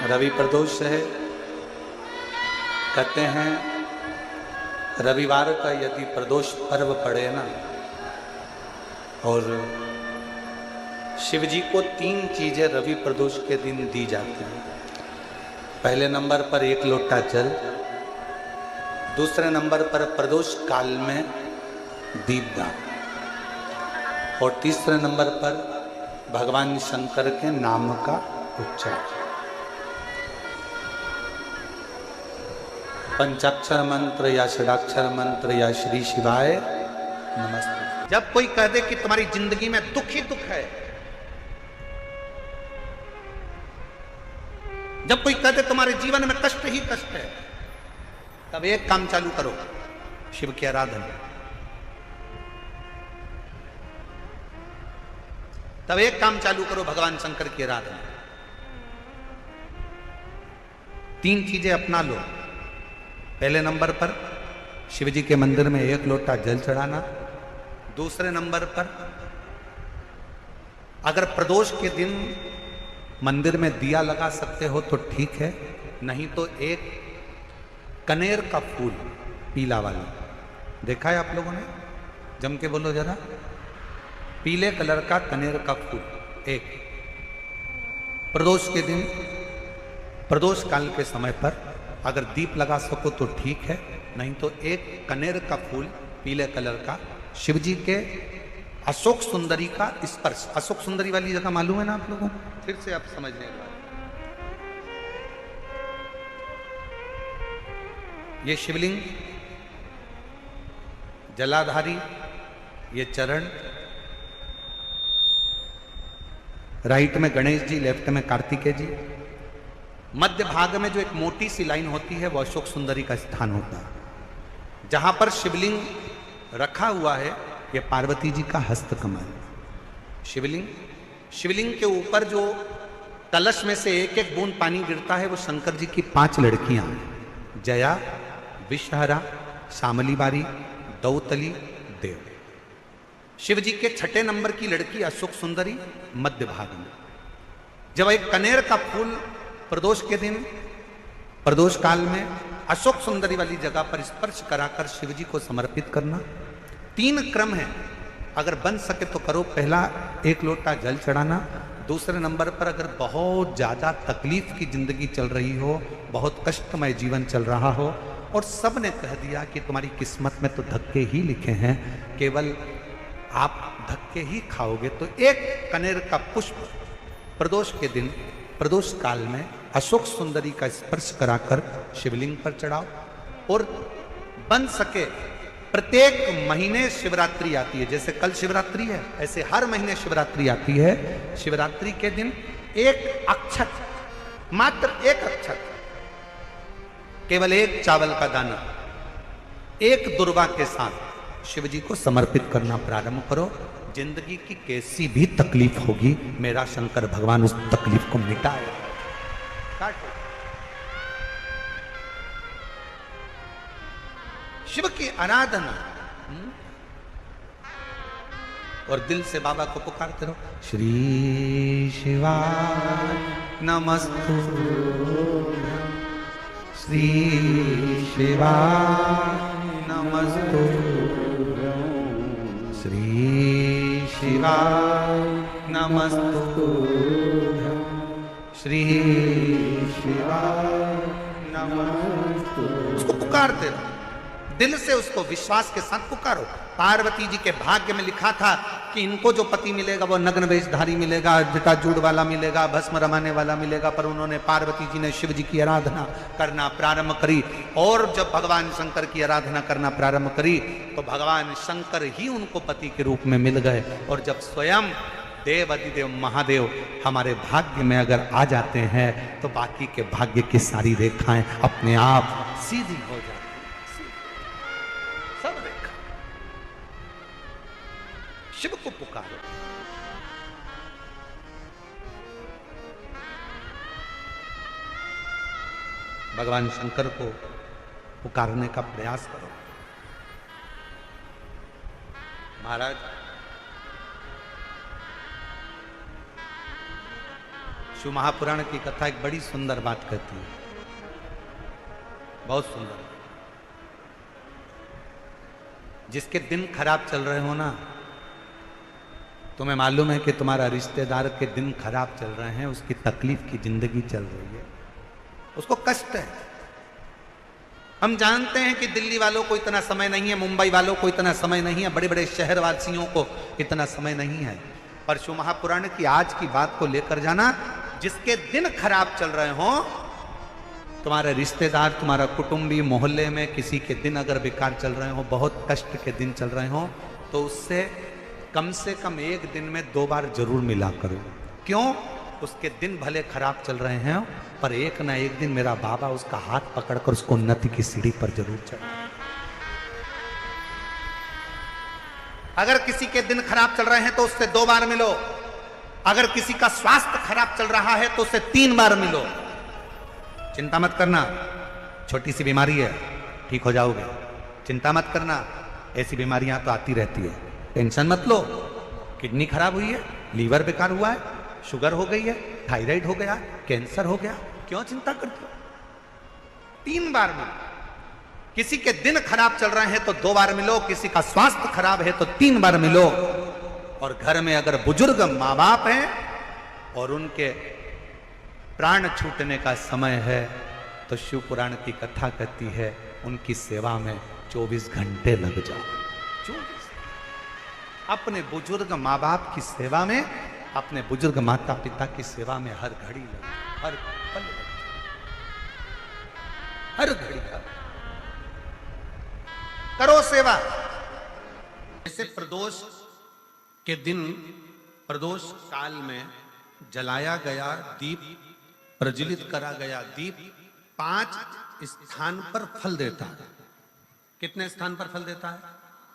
रवि प्रदोष है। कहते हैं रविवार का यदि प्रदोष पर्व पड़े ना, और शिव जी को 3 चीजें रवि प्रदोष के दिन दी जाती हैं। पहले नंबर पर 1 लोटा जल, दूसरे नंबर पर प्रदोष काल में दीपदान, और तीसरे नंबर पर भगवान शंकर के नाम का उच्चारण। पंचाक्षर मंत्र या षडाक्षर मंत्र या श्री शिवाय नमस्ते। जब कोई कह दे कि तुम्हारी जिंदगी में दुख ही दुख है, जब कोई कह दे तुम्हारे जीवन में कष्ट ही कष्ट है, तब एक काम चालू करो, शिव की आराधना। तब एक काम चालू करो, भगवान शंकर की आराधना। 3 चीजें अपना लो। पहले नंबर पर शिव जी के मंदिर में 1 लोटा जल चढ़ाना। दूसरे नंबर पर अगर प्रदोष के दिन मंदिर में दिया लगा सकते हो तो ठीक है, नहीं तो एक कनेर का फूल पीला वाला, देखा है आप लोगों ने? जम के बोलो जरा। पीले कलर का कनेर का फूल एक प्रदोष के दिन, प्रदोष काल के समय पर अगर दीप लगा सको तो ठीक है, नहीं तो एक कनेर का फूल पीले कलर का, शिव जी के अशोक सुंदरी का स्पर्श। अशोक सुंदरी वाली जगह मालूम है ना आप लोगों को? फिर से आप समझने के बाद, ये शिवलिंग, जलाधारी, ये चरण, राइट में गणेश जी, लेफ्ट में कार्तिकेय जी, मध्य भाग में जो एक मोटी सी लाइन होती है वो अशोक सुंदरी का स्थान होता है। जहां पर शिवलिंग रखा हुआ है ये पार्वती जी का हस्तकमल। शिवलिंग के ऊपर जो कलश में से एक एक बूंद पानी गिरता है वो शंकर जी की 5 लड़कियां, जया, विषहरा, शामली बारी, दौतली, देव। शिव जी के 6ठे नंबर की लड़की अशोक सुंदरी मध्य भाग में। जब एक कनेर का फूल प्रदोष के दिन, प्रदोष काल में अशोक सुंदरी वाली जगह पर स्पर्श कराकर शिव जी को समर्पित करना। 3 क्रम है, अगर बन सके तो करो। पहला 1 लोटा जल चढ़ाना। दूसरे नंबर पर अगर बहुत ज्यादा तकलीफ की जिंदगी चल रही हो, बहुत कष्टमय जीवन चल रहा हो और सब ने कह दिया कि तुम्हारी किस्मत में तो धक्के ही लिखे हैं, केवल आप धक्के ही खाओगे, तो एक कनेर का पुष्प प्रदोष के दिन, प्रदोष काल में अशोक सुंदरी का स्पर्श कराकर शिवलिंग पर चढ़ाओ। और बन सके प्रत्येक महीने शिवरात्रि आती है, जैसे कल शिवरात्रि है ऐसे हर महीने शिवरात्रि आती है। शिवरात्रि के दिन एक अक्षत, मात्र एक अक्षत, केवल एक चावल का दाना, एक दुर्वा के साथ शिव जी को समर्पित करना प्रारंभ करो। जिंदगी की कैसी भी तकलीफ होगी, मेरा शंकर भगवान उस तकलीफ को मिटाएगा। शिव की आराधना, और दिल से बाबा को पुकारते रहो, श्री शिवाय नमस्तु, श्री शिवाय नमस्तु, श्री शिवाय नमस्तु, श्री शिवाय नमस्तु। उसको पुकारते रहो, दिल से उसको विश्वास के साथ पुकारो। पार्वती जी के भाग्य में लिखा था कि इनको जो पति मिलेगा वो नग्न वेशधारी मिलेगा, जटाजूड़ वाला मिलेगा, भस्म रमाने वाला मिलेगा, पर उन्होंने, पार्वती जी ने शिव जी की आराधना करना प्रारंभ करी। और जब भगवान शंकर की आराधना करना प्रारंभ करी तो भगवान शंकर ही उनको पति के रूप में मिल गए। और जब स्वयं देव अधिदेव महादेव हमारे भाग्य में अगर आ जाते हैं तो बाकी के भाग्य की सारी रेखाएं अपने आप सीधी हो जाती। सब रेखा शिव को पुकारो। भगवान शंकर को पुकारने का प्रयास करो। महाराज शिव महापुराण की कथा एक बड़ी सुंदर बात कहती है, बहुत सुंदर। जिसके दिन खराब चल रहे हो ना, तुम्हें मालूम है कि तुम्हारा रिश्तेदार के दिन खराब चल रहे हैं, उसकी तकलीफ की जिंदगी चल रही है, उसको कष्ट है। हम जानते हैं कि दिल्ली वालों को इतना समय नहीं है, मुंबई वालों को इतना समय नहीं है, बड़े बड़े शहर वासियों को इतना समय नहीं है, पर शिव महापुराण की आज की बात को लेकर जाना। जिसके दिन खराब चल रहे हो, तुम्हारे रिश्तेदार, तुम्हारा कुटुंबी, मोहल्ले में किसी के दिन अगर बेकार चल रहे हो, बहुत कष्ट के दिन चल रहे हो, तो उससे कम से कम एक दिन में 2 बार जरूर मिला करो। क्यों? उसके दिन भले खराब चल रहे हैं, पर एक ना एक दिन मेरा बाबा उसका हाथ पकड़कर उसको उन्नति की सीढ़ी पर जरूर चढ़े। अगर किसी के दिन खराब चल रहे हैं तो उससे 2 बार मिलो। अगर किसी का स्वास्थ्य खराब चल रहा है तो उससे 3 बार मिलो। चिंता मत करना, छोटी सी बीमारी है, ठीक हो जाओगे। चिंता मत करना, ऐसी बीमारियां तो आती रहती है, टेंशन मत लो। किडनी खराब हुई है, लीवर बेकार हुआ है, शुगर हो गई है, थायराइड हो गया, कैंसर हो गया, क्यों चिंता करते हो? 3 बार मिलो। किसी के दिन खराब चल रहे हैं तो 2 बार मिलो, किसी का स्वास्थ्य खराब है तो 3 बार मिलो। और घर में अगर बुजुर्ग माँ बाप हैं और उनके प्राण छूटने का समय है, तो शिव पुराण की कथा कहती है उनकी सेवा में 24 घंटे लग जाओ। 24 अपने बुजुर्ग माँ बाप की सेवा में, अपने बुजुर्ग माता पिता की सेवा में हर घड़ी लग, हर पल लग, हर घड़ी करो सेवा। जैसे प्रदोष के दिन, प्रदोष काल में जलाया गया दीप, प्रज्वलित करा गया दीप 5 स्थान पर फल देता है। कितने स्थान पर फल देता है?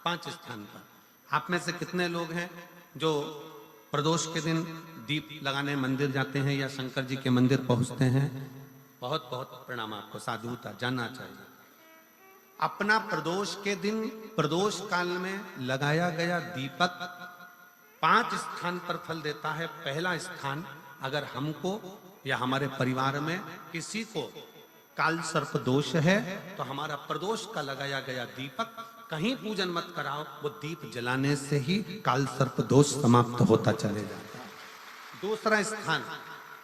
5 स्थान पर। आप में से कितने लोग हैं जो प्रदोष के दिन दीप लगाने मंदिर जाते हैं या शंकर जी के मंदिर पहुंचते हैं? बहुत बहुत प्रणाम आपको, साधुता जानना चाहिए। अपना प्रदोष के दिन, प्रदोष काल में लगाया गया दीपक 5 स्थान पर फल देता है। पहला स्थान, अगर हमको या हमारे परिवार में किसी को काल सर्प दोष है, तो हमारा प्रदोष का लगाया गया दीपक कहीं पूजन मत कराओ, वो दीप जलाने से ही काल सर्प दोष समाप्त होता चले जाता है। दूसरा स्थान,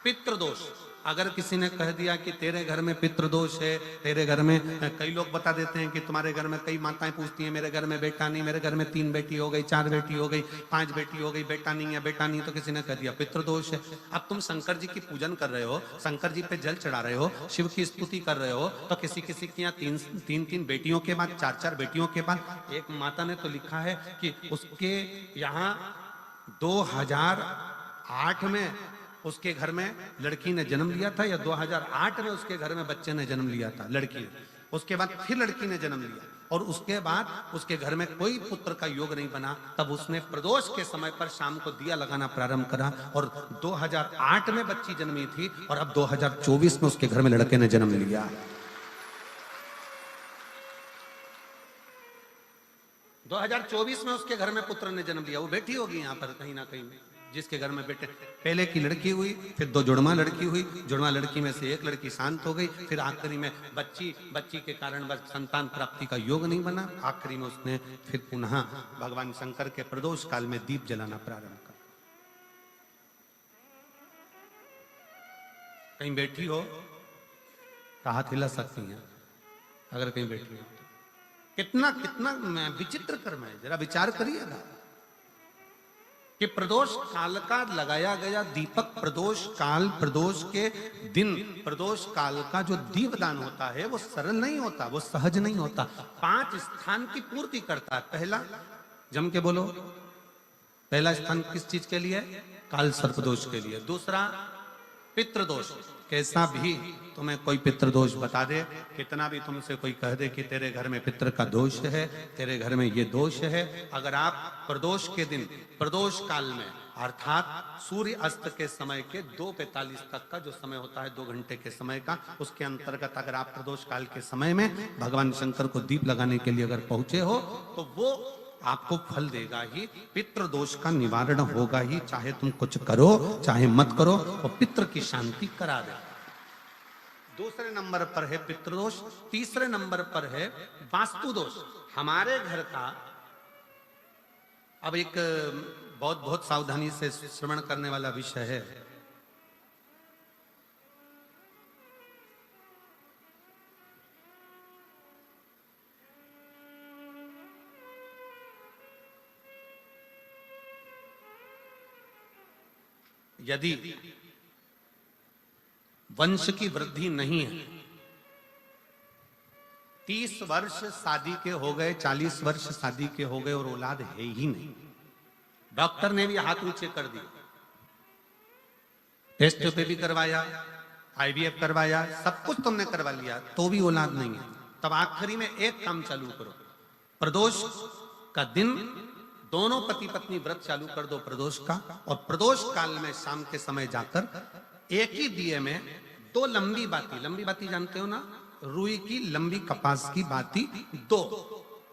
पितृदोष। अगर किसी ने कह दिया कि तेरे घर में पितृदोष है, तेरे घर में, कई लोग बता देते हैं कि तुम्हारे घर में, कई माताएं पूछती हैं, मेरे घर में बेटा नहीं, मेरे घर में 3 बेटी हो गई, 4 बेटी हो गई, 5 बेटी हो गई, बेटा नहीं है, बेटा नहीं, तो किसी ने कह दिया पितृदोष है। अब तुम शंकर जी की पूजन कर रहे हो, शंकर जी पे जल चढ़ा रहे हो, शिव की स्तुति कर रहे हो, तो किसी किसी की यहाँ 3 बेटियों के बाद, 4 बेटियों के बाद, एक माता ने तो लिखा है कि उसके यहाँ 2008 में उसके घर में लड़की ने जन्म लिया था, या 2008 में उसके घर में बच्चे ने जन्म लिया था, लड़की ने। उसके बाद फिर लड़की ने जन्म लिया, और उसके बाद उसके घर में कोई पुत्र का योग नहीं बना। तब उसने प्रदोष के समय पर शाम को दिया लगाना प्रारंभ करा, और 2008 में बच्ची जन्मी थी, और अब 2024 में उसके घर में लड़के ने जन्म लिया। 2024 में उसके घर में पुत्र ने जन्म लिया, वो बेटी होगी यहाँ पर कहीं ना कहीं, जिसके घर में बेटे। पहले की लड़की हुई, फिर 2 जुड़वा लड़की हुई, जुड़वा लड़की में से एक लड़की शांत हो गई, फिर आखिरी में बच्ची के कारण बस संतान प्राप्ति का योग नहीं बना। आखिरी में उसने फिर पुनः भगवान शंकर के प्रदोष काल में दीप जलाना प्रारंभ कर। कहीं बैठी हो तो हाथ हिला सकती हैं, अगर कहीं बैठी हो। कितना कितना विचित्र कर्म है, जरा विचार करिएगा कि प्रदोष काल का लगाया गया दीपक, प्रदोष काल, प्रदोष के दिन, प्रदोष काल का जो दीपदान होता है वो सरल नहीं होता, वो सहज नहीं होता। 5 स्थान की पूर्ति करता है। पहला, जम के बोलो, पहला स्थान किस चीज के लिए? काल सर्पदोष के लिए। दूसरा, पितृदोष। कैसा भी तुम्हें कोई पितृदोष बता दे, कितना भी तुमसे कोई कह दे कि तेरे घर में पितृ का दोष है, तेरे घर में ये दोष है, अगर आप प्रदोष के दिन, प्रदोष काल में, अर्थात सूर्य अस्त के समय के 2:45 तक का जो समय होता है, 2 घंटे के समय का, उसके अंतर्गत अगर आप प्रदोष काल के समय में भगवान शंकर को दीप लगाने के लिए अगर पहुंचे हो, तो वो आपको फल देगा ही, पितृदोष का निवारण होगा ही, चाहे तुम कुछ करो चाहे मत करो, और पितृ की शांति करा दे। दूसरे नंबर पर है पितृदोष, तीसरे नंबर पर है वास्तु दोष। हमारे घर का, अब एक बहुत सावधानी से श्रवण करने वाला विषय है। यदि वंश की वृद्धि नहीं है, 30 वर्ष शादी के हो गए, 40 वर्ष शादी के हो गए और औलाद है ही नहीं, डॉक्टर ने भी हाथ ऊंचे कर दिए, टेस्ट पे भी करवाया, आईवीएफ करवाया, सब कुछ तुमने करवा लिया, तो भी औलाद नहीं है, तब आखिरी में एक काम चालू करो, प्रदोष का दिन दोनों पति पत्नी व्रत चालू कर दो प्रदोष का, और प्रदोष काल में शाम के समय जाकर एक ही दिए में 2 लंबी बाती जानते हो ना, रुई की लंबी कपास की बाती 2,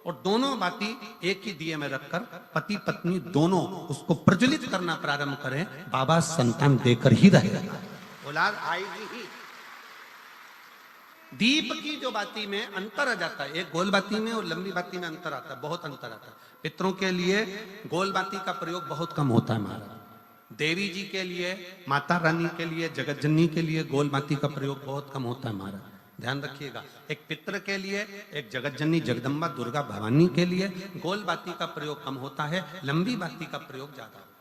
और दोनों बाती एक ही दिए में रखकर पति पत्नी दोनों उसको प्रज्वलित करना प्रारंभ करें, बाबा संतान देकर ही रहेगा, औलाद आएगी ही। दीप की जो बाती में अंतर आ जाता है, एक गोल बाती में और लंबी बाती में अंतर आता है, बहुत अंतर आता है। पितरों के लिए गोल बाती का प्रयोग बहुत कम होता है महाराज, देवी जी के लिए, माता रानी के लिए, जगत जननी के लिए गोल बाती का प्रयोग बहुत कम होता है महाराज, ध्यान रखिएगा। एक पितर के लिए, एक जगत जननी जगदम्बा दुर्गा भवानी के लिए गोल बाती का प्रयोग कम होता है, लंबी बाती का प्रयोग ज्यादा होता है।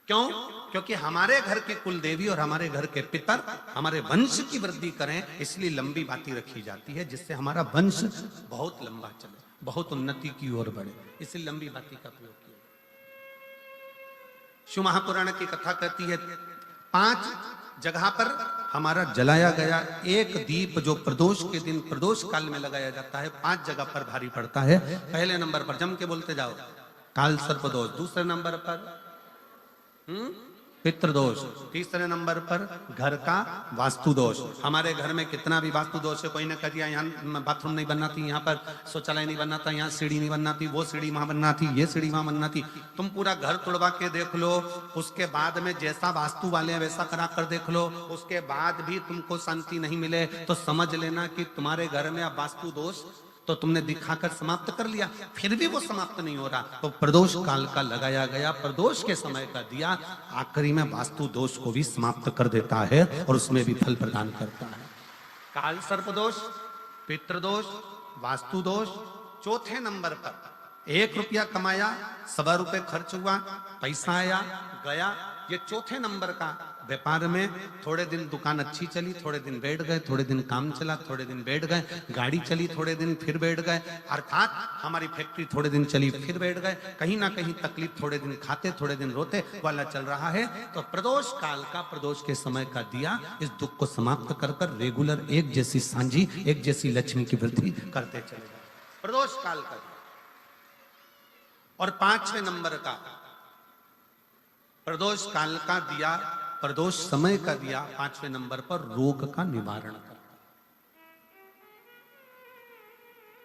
क्यों? क्योंकि हमारे घर के कुल देवी और हमारे घर के पितर हमारे वंश की वृद्धि करें, इसलिए लंबी बाती रखी जाती है, जिससे हमारा वंश बहुत लंबा चले, बहुत उन्नति की ओर बढ़े, इसलिए लंबी बाती का प्रयोग किया। शिव महापुराण की कथा कहती है 5 जगह पर हमारा जलाया गया एक दीप जो प्रदोष के दिन प्रदोष काल में लगाया जाता है, 5 जगह पर भारी पड़ता है। पहले नंबर पर जम के बोलते जाओ, काल सर्प दोष, दूसरे नंबर पर पितृदोष, तीसरे नंबर पर घर का वास्तु दोष। हमारे घर में कितना भी वास्तु दोष है, कोई ने कह दिया यहाँ बाथरूम नहीं बनना थी, यहाँ पर शौचालय नहीं बनना था, यहाँ सीढ़ी नहीं बनना थी, वो सीढ़ी वहां बनना थी, ये सीढ़ी वहां बनना थी, तुम पूरा घर तुड़वा के देख लो, उसके बाद में जैसा वास्तु वाले वैसा करा कर देख लो, उसके बाद भी तुमको शांति नहीं मिले तो समझ लेना कि तुम्हारे घर में अब वास्तु दोष तो तुमने दिखाकर समाप्त कर लिया, फिर भी वो समाप्त नहीं हो रहा, तो प्रदोष काल का लगाया गया प्रदोष के समय का दिया आखिरी में वास्तु दोष को भी समाप्त कर देता है और उसमें भी फल प्रदान करता है। काल सर्प दोष, पितृदोष, वास्तु दोष। चौथे नंबर पर 1 रुपया कमाया, 1.25 रुपये खर्च हुआ, पैसा आया गया, ये चौथे नंबर का व्यापार में थोड़े दिन दुकान अच्छी चली, थोड़े दिन बैठ गए, थोड़े दिन काम चला, थोड़े दिन बैठ गए, गाड़ी चली थोड़े दिन फिर बैठ गए, अर्थात हमारी फैक्ट्री थोड़े दिन चली फिर बैठ गए, कहीं ना कहीं तकलीफ, थोड़े दिन खाते थोड़े दिन रोते वाला चल रहा है। तो प्रदोष काल का, प्रदोष के समय का दिया इस दुख को समाप्त कर कर रेगुलर एक जैसी सांझी, एक जैसी लक्ष्मी की वृद्धि करते चले गए, प्रदोष काल का। और 5वें नंबर का प्रदोष काल का दिया, प्रदोष समय का दिया 5वें नंबर पर रोग का निवारण करता,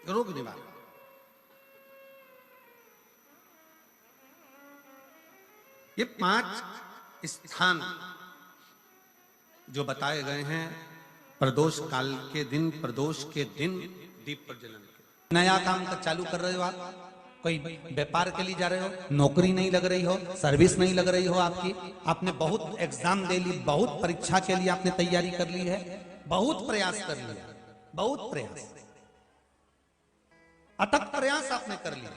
रोग निवारण। ये 5 स्थान जो बताए गए हैं प्रदोष काल के दिन, प्रदोष के दिन दीप प्रज्वलन के। नया काम का चालू कर रहे हो आप, कोई व्यापार के लिए जा रहे हो, नौकरी नहीं लग रही हो, सर्विस नहीं लग रही हो आपकी, आपने बहुत एग्जाम दे ली, बहुत परीक्षा के लिए आपने तैयारी कर ली है, बहुत प्रयास कर लिया, बहुत प्रयास, अथक प्रयास आपने कर लिया,